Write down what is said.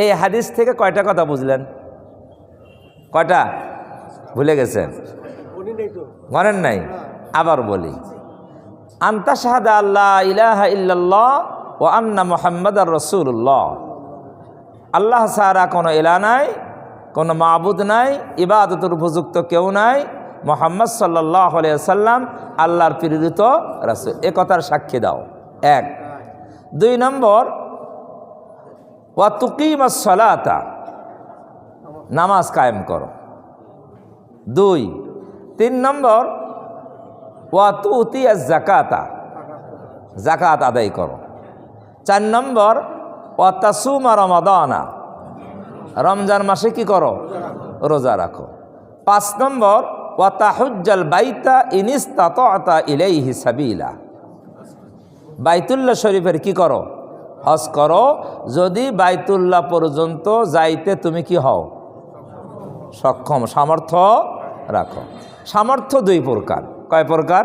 এই হাদিস থেকে কয়টা কথা বুঝলেন? কয়টা ভুলে গেছেন? মনেন নাই? আবার বলি, আনতা শাহাদা আল্লাহ ইলাহা ইল্লাল্লাহ ওয়া আন্না মুহাম্মাদার রাসূলুল্লাহ। আল্লাহ ছাড়া কোনো ইলাহ নাই, কোনো মাবুদ নাই, ইবাদতের উপযুক্ত কেউ নাই, মুহাম্মদ সাল্লাল্লাহু আলাইহি সাল্লাম আল্লাহর প্রেরিত রাসূল। এ কথার সাক্ষী দাও। এক। 2 নম্বর, ওয়া তুকিমাস সালাতা, নামাজ কায়েম করো। 2। 3 নম্বর, ওয়া তুতিয়াজ যাকাতা, যাকাত আদায় করো। 4 নম্বর, ওয়া তাসুমা রমাদানা, রমজান মাসে কি করো? রোজা রাখো। 5 নম্বর, ওয়া তাহুজ্জাল বাইতা ইন ইসতাতা'তা ইলাইহি সাবিলা, বাইতুল্লাহ শরীফের কি করো? হজ করো, যদি বাইতুল্লাহ পর্যন্ত যাইতে তুমি কি হও? সক্ষম, সামর্থ্য রাখো। সামর্থ্য 2 প্রকার। কয় প্রকার?